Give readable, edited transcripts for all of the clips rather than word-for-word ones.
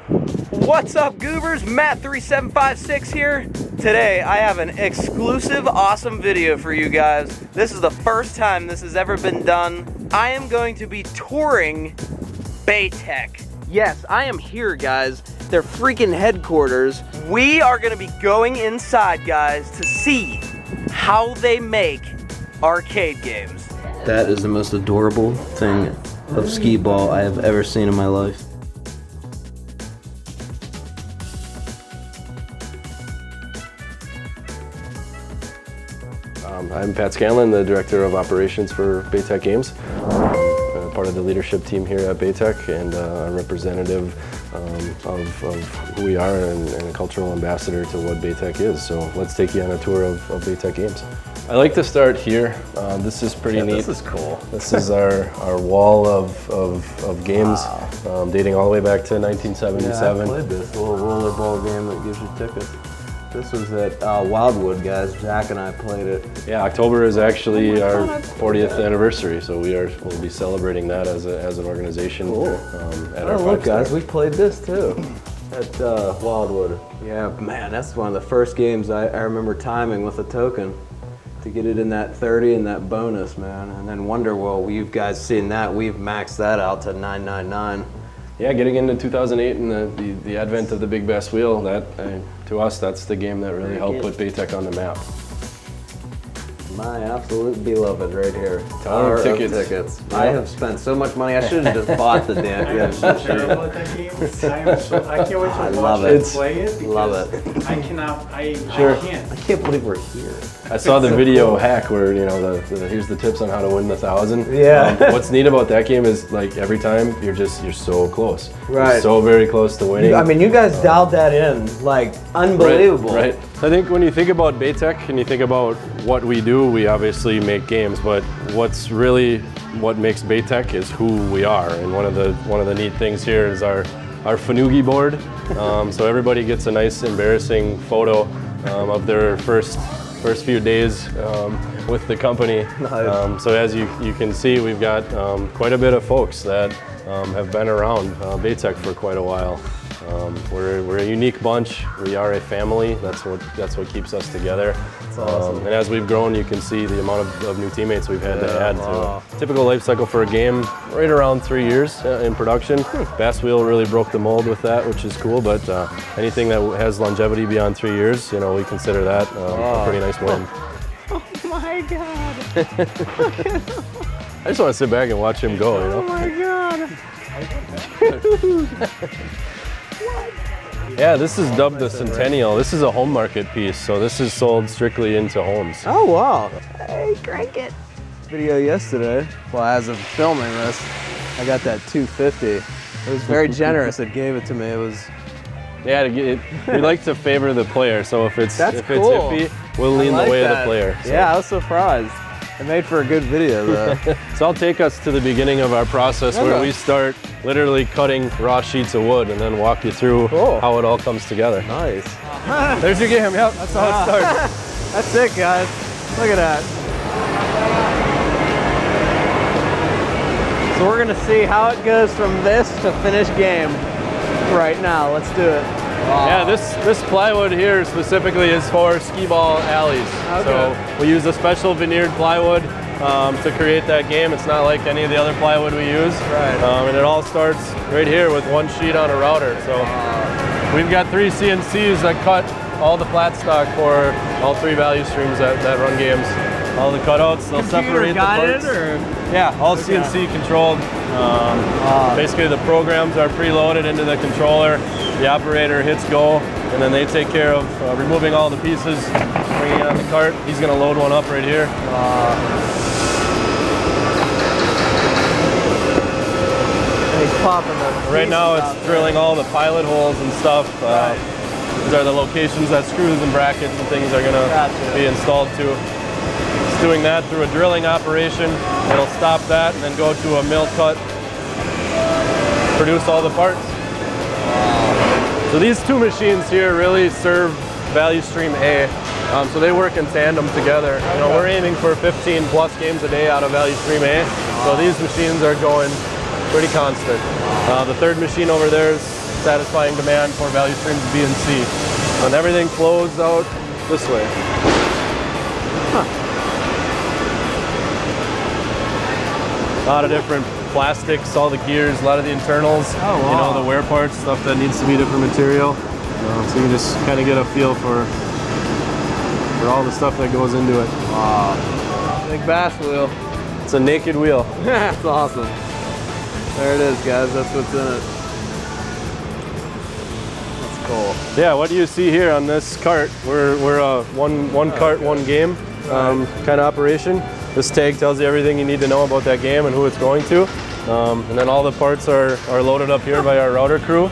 What's up, goobers? Matt3756 here. Today I have an exclusive awesome video for you guys. This is the first time this has ever been done. I am going to be touring Baytek. Yes, I am here, guys. Their freaking headquarters. We are gonna be going inside, guys, to see how they make arcade games. That is the most adorable thing of skee ball I have ever seen in my life. I'm Pat Scanlon, the Director of Operations for Baytek Games. Part of the leadership team here at Baytek and a representative of who we are and a cultural ambassador to what Baytek is. So let's take you on a tour of Baytek Games. I like to start here. This is pretty neat. This is cool. This is our wall of games dating all the way back to 1977. Yeah, I played this little rollerball game that gives you tickets. This was at Wildwood, guys. Jack and I played it. Yeah, October is actually our 40th anniversary, so we'll be celebrating that as an organization. Cool. At our look, guys, we played this too at Wildwood. Yeah, man, that's one of the first games I remember timing with a token to get it in that 30 and that bonus, man. And then Wonderworld, you guys seen that? We've maxed that out to 999. Yeah, getting into 2008 and the advent of the Big Bass Wheel, to us, that's the game that really helped put Baytek on the map. My absolute beloved right here. Tower of tickets. Yep. I have spent so much money, I should have just bought the damn game. I'm so terrible at that game. I can't wait to watch it. it play it because Love it. I cannot, I can't. I can't believe we're here. I saw the video hack where, you know, here's the tips on how to win the 1,000. Yeah. What's neat about that game is, like, every time you're so close. Right. You're so very close to winning. I mean, you guys dialed that in, like, unbelievable. Right. I think when you think about Baytek and you think about what we do, we obviously make games, but what makes Baytek is who we are. And one of the neat things here is our Fanoogie board. So everybody gets a nice embarrassing photo of their first few days with the company. Nice. So as you can see, we've got quite a bit of folks that have been around Baytek for quite a while. We're a unique bunch. We are a family. That's what keeps us together. That's awesome. And as we've grown, you can see the amount of new teammates we've had to add to. Typical life cycle for a game, right around 3 years in production. Bass Wheel really broke the mold with that, which is cool. But anything that has longevity beyond 3 years, you know, we consider that a pretty nice win. Oh my God. I just want to sit back and watch him go. You know? Oh my God. Yeah, this is dubbed the Centennial. This is a home market piece, so this is sold strictly into homes. Oh, wow. Hey, crank it. Video yesterday, well, as of filming this, I got that 250. It was very generous. It gave it to me. It was... Yeah, we like to favor the player, so if it's cool. iffy, we'll lean the way of the player. So. Yeah, I was surprised. It made for a good video, though. So I'll take us to the beginning of our process where we start literally cutting raw sheets of wood and then walk you through how it all comes together. Nice. There's your game, yep, that's how it starts. That's it, guys. Look at that. So we're gonna see how it goes from this to finished game right now. Let's do it. Yeah, this plywood here specifically is for skee ball alleys. Okay. So we use a special veneered plywood to create that game. It's not like any of the other plywood we use. Right. And it all starts right here with one sheet on a router. So we've got 3 CNCs that cut all the flat stock for all 3 value streams that run games. All the cutouts, they'll separate the parts. Or? Yeah, all CNC controlled. Basically the programs are preloaded into the controller. The operator hits go, and then they take care of removing all the pieces, bringing it on the cart. He's gonna load one up right here. And he's popping them. Right now it's drilling all the pilot holes and stuff. These are the locations that screws and brackets and things are gonna be installed to. It's doing that through a drilling operation. It'll stop that and then go to a mill cut, produce all the parts. So these 2 machines here really serve value stream A. So they work in tandem together. You know, we're aiming for 15 plus games a day out of value stream A. So these machines are going pretty constant. The 3rd machine over there is satisfying demand for value streams B and C. And everything flows out this way. A lot of different plastics, all the gears, a lot of the internals, wow. you know, the wear parts, stuff that needs to be different material. So you can just kind of get a feel for all the stuff that goes into it. Wow. Big bass wheel. It's a naked wheel. That's awesome. There it is, guys. That's what's in it. That's cool. Yeah, what do you see here on this cart? We're a one cart, one game kind of operation. This tag tells you everything you need to know about that game and who it's going to. And then all the parts are loaded up here by our router crew,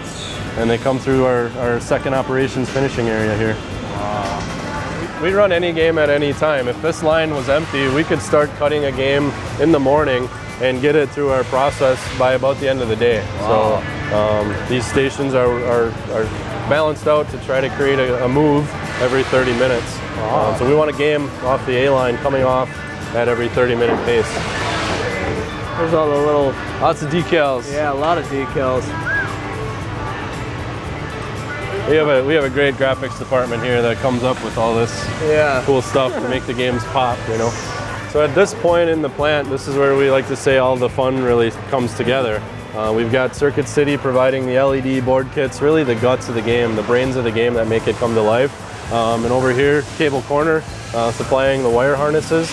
and they come through our second operations finishing area here. Wow. We run any game at any time. If this line was empty, we could start cutting a game in the morning and get it through our process by about the end of the day. Wow. So these stations are balanced out to try to create a move every 30 minutes. Wow. So we want a game off the A line coming off at every 30-minute pace. There's all the little... Lots of decals. Yeah, a lot of decals. We have a great graphics department here that comes up with all this cool stuff to make the games pop, you know. So at this point in the plant, this is where we like to say all the fun really comes together. We've got Circuit City providing the LED board kits, really the guts of the game, the brains of the game that make it come to life. And over here, Cable Corner, supplying the wire harnesses.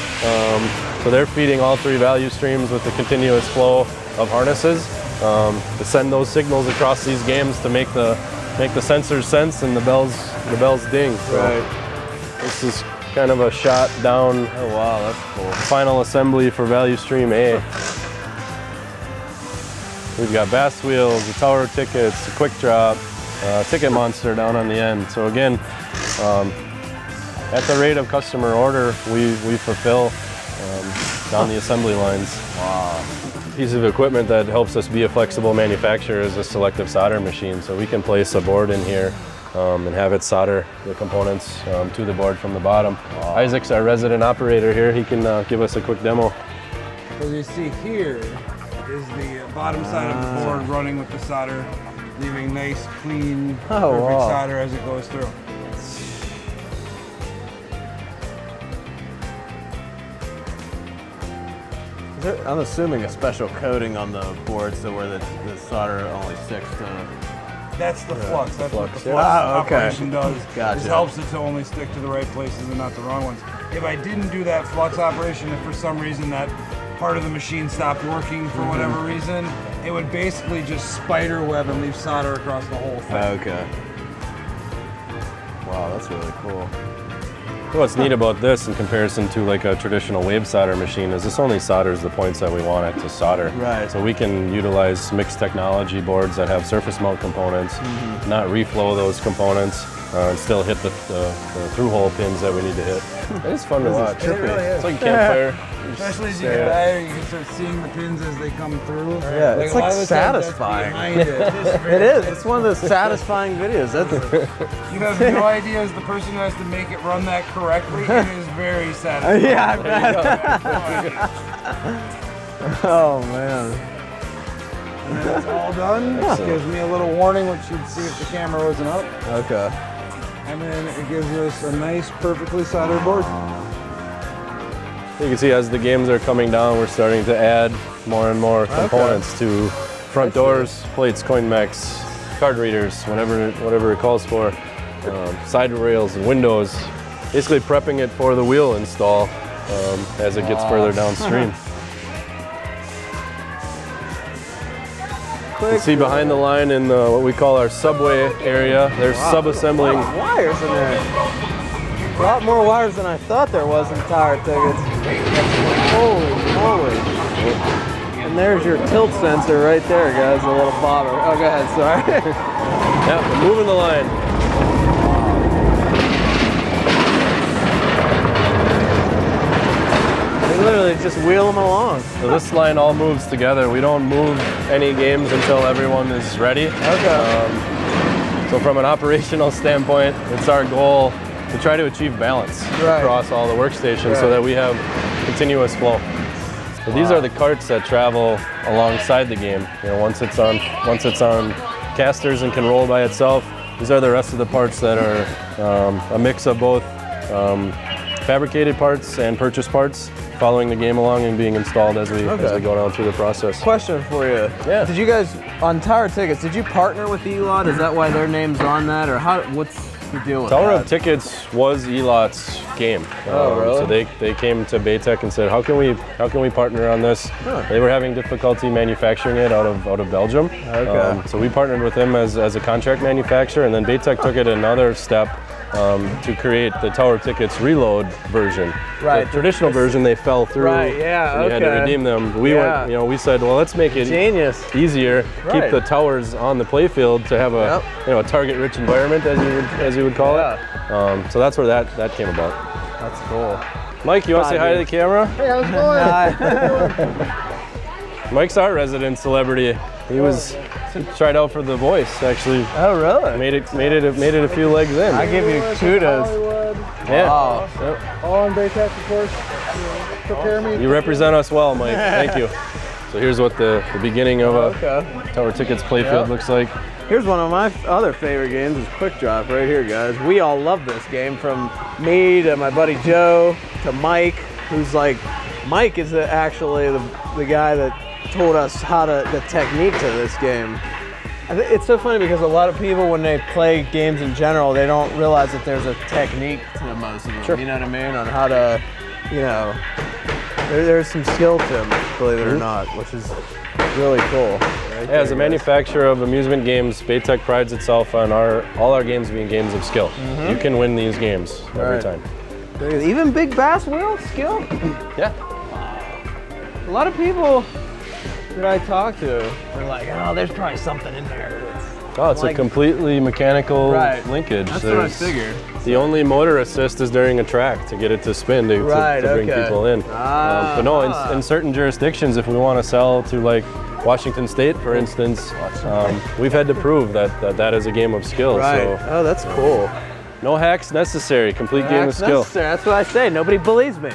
So they're feeding all three value streams with the continuous flow of harnesses to send those signals across these games to make the sensors sense and the bells ding. So right. This is kind of a shot down. Oh wow, that's cool. Final assembly for value stream A. We've got bass wheels, the tower tickets, the quick drop, ticket monster down on the end. So again, at the rate of customer order, we fulfill down the assembly lines. Wow. Piece of equipment that helps us be a flexible manufacturer is a selective solder machine. So we can place a board in here and have it solder the components to the board from the bottom. Wow. Isaac's our resident operator here. He can give us a quick demo. So you see here is the bottom side of the board running with the solder, leaving nice, clean, perfect solder as it goes through. I'm assuming a special coating on the board so where the solder only sticks to... That's the flux. That's what the flux operation does. Gotcha. It helps it to only stick to the right places and not the wrong ones. If I didn't do that flux operation, if for some reason that part of the machine stopped working for whatever reason, it would basically just spider web and leave solder across the whole thing. Okay. Wow, that's really cool. What's neat about this in comparison to like a traditional wave solder machine is this only solders the points that we want it to solder. Right. So we can utilize mixed technology boards that have surface mount components, not reflow those components, and still hit the through hole pins that we need to hit. It is fun to watch. It really is. It's like a campfire. Especially as you get better, you can start seeing the pins as they come through. Yeah, it's like satisfying. It is. It's one of those satisfying videos. You have no idea as the person who has to make it run that correctly. It is very satisfying. Yeah, I bet. Oh man. And then it's all done. It gives me a little warning, which you'd see if the camera wasn't up. Okay. And then it gives us a nice, perfectly soldered board. You can see as the games are coming down, we're starting to add more and more components to front doors, plates, coin mechs, card readers, whatever it calls for, side rails and windows. Basically prepping it for the wheel install as it gets further downstream. You can see behind the line in what we call our subway area, they're sub-assembling. Wires in there. A lot more wires than I thought there was in tire tickets. Holy moly. And there's your tilt sensor right there, guys, the little bobber. Oh, go ahead, sorry. Yeah, we're moving the line. They literally just wheel them along. So this line all moves together. We don't move any games until everyone is ready. Okay. So from an operational standpoint, it's our goal to try to achieve balance across all the workstations so that we have continuous flow. So these are the carts that travel alongside the game. You know, once it's on casters and can roll by itself. These are the rest of the parts that are a mix of both fabricated parts and purchase parts, following the game along and being installed as we go down through the process. Question for you. Yeah. Did you guys, on Tower Tickets, did you partner with E-Lot? Is that why their name's on that? Or what's the deal with Tower that? of Tickets was E-Lot's game. Oh, really? So they came to Baytek and said, how can we partner on this? Huh. They were having difficulty manufacturing it out of Belgium. Okay. So we partnered with them as a contract manufacturer, and then Baytek took it another step to create the Tower Tickets Reload version. Right. The traditional version, they fell through. Right, yeah, and you had to redeem them. We went, we said, well, let's make it Genius. easier. Right. Keep the towers on the playfield to have a a target-rich environment, as you would call it. So that's where that came about. That's cool. Mike, you want to say hi to the camera? Hey, how's it going? Mike's our resident celebrity. He tried out for The Voice, actually. Oh, really? Made it a few legs in. I give you kudos. Hollywood. Yeah. Wow. Yep. All on Baytek, of course. Prepare me. You represent us well, Mike. Thank you. So here's what the beginning of a Tower Tickets playfield looks like. Here's one of my other favorite games is Quick Drop right here, guys. We all love this game, from me to my buddy Joe to Mike, who's like, Mike is actually the guy that told us the technique to this game. It's so funny because a lot of people, when they play games in general, they don't realize that there's a technique to most of them. Sure. You know what I mean? On how to, there's some skill to them, believe it or not, which is really cool. As a manufacturer of amusement games, Baytek prides itself on all our games being games of skill. You can win these games every time. Even big bass wheel skill? Yeah. A lot of people that I talk to are like, oh, there's probably something in there. It's a completely mechanical linkage. That's what I figured. The only motor assist is during a track to get it to spin to bring people in. But no, in certain jurisdictions, if we want to sell to like Washington State, for instance, we've had to prove that is a game of skill. Right. So, that's cool. no hacks necessary. Complete game of skill. That's what I say. Nobody believes me.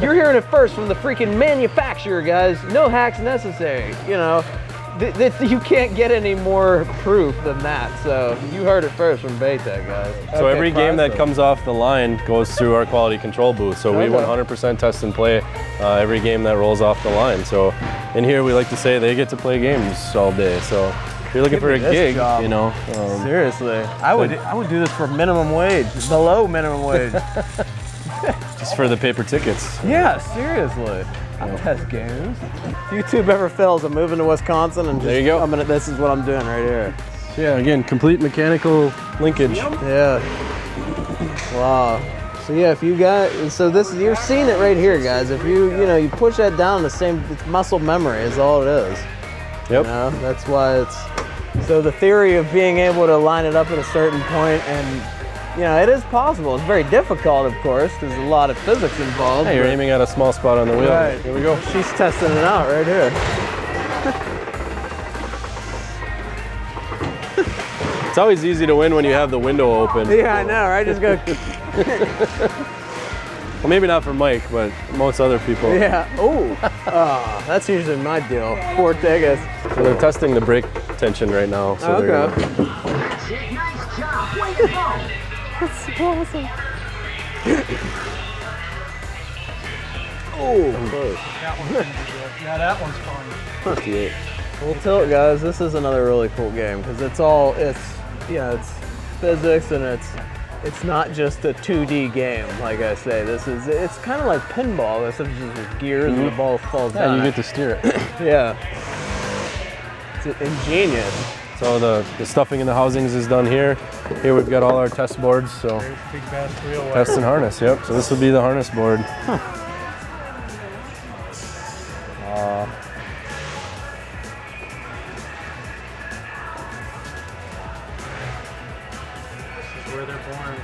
You're hearing it first from the freaking manufacturer, guys. No hacks necessary. You can't get any more proof than that. So you heard it first from Baytek, guys. So every game that comes off the line goes through our quality control booth. So we 100% test and play every game that rolls off the line. So in here, we like to say they get to play games all day. So if you're looking for a gig, seriously, I would do this for minimum wage, below minimum wage. just for the paper tickets. Yeah, seriously. I'll test games. If YouTube ever fails, I'm moving to Wisconsin and there you go. This is what I'm doing right here. Yeah, again, complete mechanical linkage. Yeah. Wow. So yeah, if you you're seeing it right here, guys. If you push that down, it's muscle memory is all it is. Yep. That's why so the theory of being able to line it up at a certain point, and it is possible. It's very difficult, of course. There's a lot of physics involved. Hey, you're aiming at a small spot on the wheel. Right. Here we go. She's testing it out right here. It's always easy to win when you have the window open. Yeah, I know, right? Just go. Well, maybe not for Mike, but most other people. Yeah. Oh, that's usually my deal. Poor tickets. So they're testing the brake tension right now. So Okay. Nice job. Way to go. That's awesome. Oh. Yeah, that one's fun. 58. Well, Tilt, guys, this is another really cool game because it's physics, and it's not just a 2D game. Like I say, it's kind of like pinball. This is just with gears and the ball falls down. Yeah, you get to steer it. Yeah. It's ingenious. So the stuffing in the housings is done here. Here we've got all our test boards. So Big bass wheel. test and harness. Yep. So this would be the harness board. Where they're born.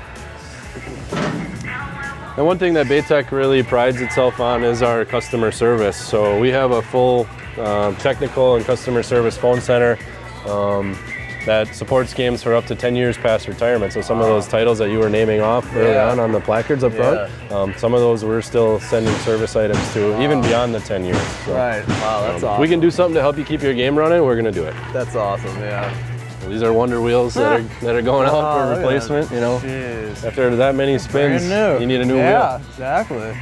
And one thing that Baytek really prides itself on is our customer service. So we have a full technical and customer service phone center that supports games for up to 10 years past retirement. So some of those titles that you were naming off early on the placards up front, some of those we're still sending service items to, even beyond the 10 years. So, Right. Wow, that's awesome. we can do something to help you keep your game running, we're going to do it. That's awesome. Yeah. Well, these are Wonder Wheels that are going out for replacement. You know, after that many spins, you need a new wheel. Yeah, exactly.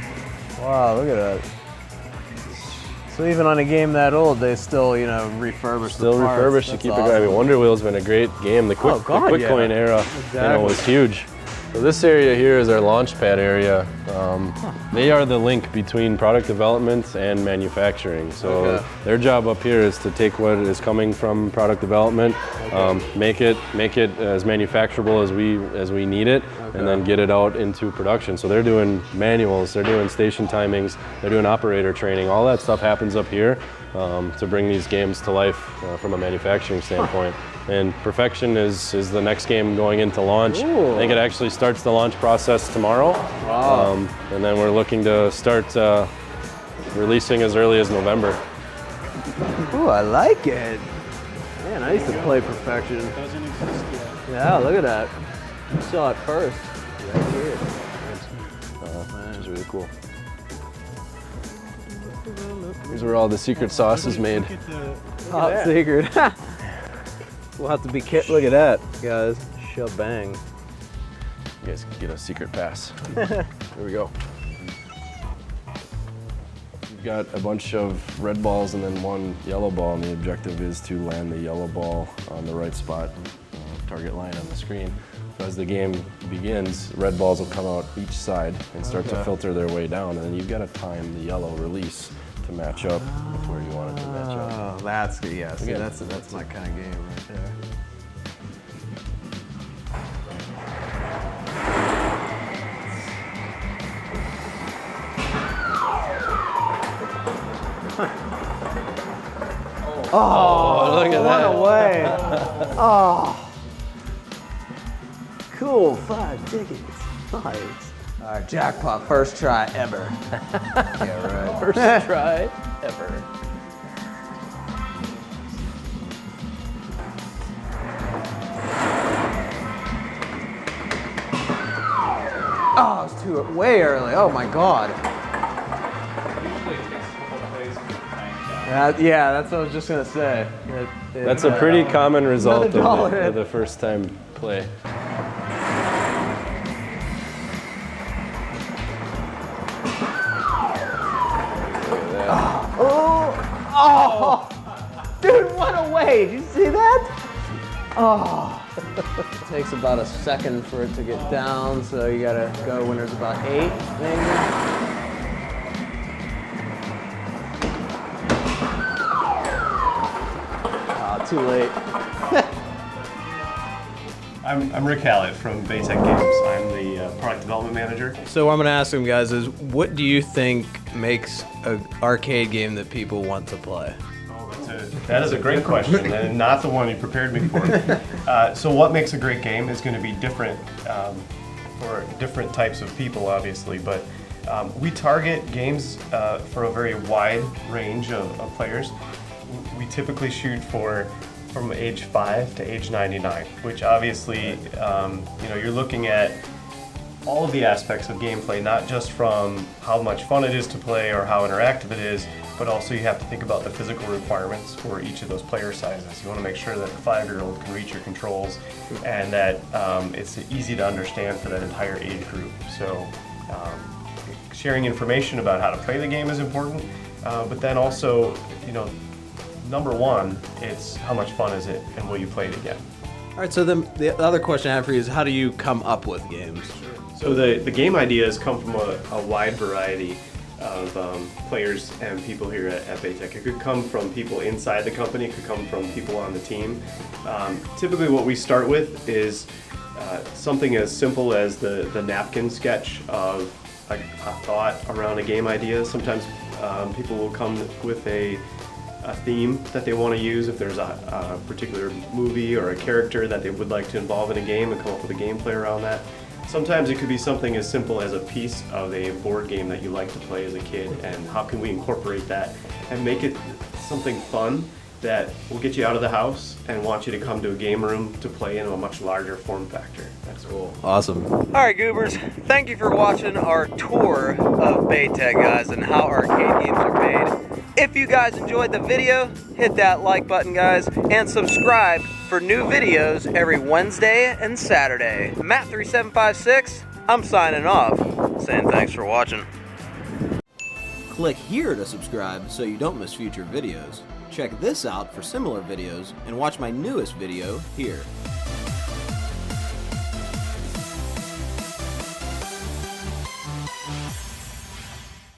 Wow, look at that. So even on a game that old, they still, you know, refurbish the parts. Refurbished to keep it going. I mean, Wonder Wheel's been a great game. The quick coin era, you know, was huge. So this area here is our launch pad area. They are the link between product development and manufacturing. So their job up here is to take what is coming from product development, make it as manufacturable as we need it, and then get it out into production. So they're doing manuals, they're doing station timings, they're doing operator training. All that stuff happens up here to bring these games to life from a manufacturing standpoint. And Perfection is the next game going into launch. I think it actually starts the launch process tomorrow. Wow. And then we're looking to start releasing as early as November. Ooh, I like it. Man, I used to play Perfection. It doesn't exist yet. Yeah, look at that. You saw it first. Right here. It's really cool. Here's where all the secret sauce is made. Top secret. We'll have to be look at that, guys. Shebang. You guys can get a secret pass. Here we go. We've got a bunch of red balls and then one yellow ball, and the objective is to land the yellow ball on the right spot, target line on the screen. So as the game begins, red balls will come out each side and start to filter their way down, and then you've got to time the yellow release to match up with where you want it to match up. Oh, that's good. Yeah, see, that's my kind of game right there. Oh, look at that. What a way. Oh. Cool, 5 tickets. Nice. All right, jackpot, first try ever. Yeah, right. First try ever. Oh, it's way early. Oh my God. Yeah, that's what I was just gonna say. That's a pretty common result of the first time play. Oh, dude, what a way. Did you see that? Oh. It takes about a second for it to get down, so you gotta go when there's about 8, maybe. Oh, too late. I'm Rick Hallett from Baytek Games. I'm the product development manager. So what I'm gonna ask them guys is, what do you think makes an arcade game that people want to play? That is a great question, and not the one you prepared me for. So what makes a great game is going to be different for different types of people, obviously, but we target games for a very wide range of players. We typically shoot from age 5 to age 99, which obviously, you're looking at all of the aspects of gameplay, not just from how much fun it is to play or how interactive it is, but also you have to think about the physical requirements for each of those player sizes. You want to make sure that the 5-year-old can reach your controls and that it's easy to understand for that entire age group. So sharing information about how to play the game is important, but then also, number one, it's how much fun is it and will you play it again? All right, so the other question I have for you is, how do you come up with games? So the game ideas come from a wide variety of players and people here at Baytek. It could come from people inside the company, it could come from people on the team. Typically what we start with is something as simple as the napkin sketch of a thought around a game idea. Sometimes people will come with a theme that they want to use if there's a particular movie or a character that they would like to involve in a game and come up with a gameplay around that. Sometimes it could be something as simple as a piece of a board game that you like to play as a kid, and how can we incorporate that and make it something fun that will get you out of the house and want you to come to a game room to play in a much larger form factor. That's cool. Awesome. All right, Goobers, thank you for watching our tour of Baytek, guys, and how arcade games are made. If you guys enjoyed the video, hit that like button, guys, and subscribe for new videos every Wednesday and Saturday. Matt3756, I'm signing off, saying thanks for watching. Click here to subscribe so you don't miss future videos. Check this out for similar videos and watch my newest video here.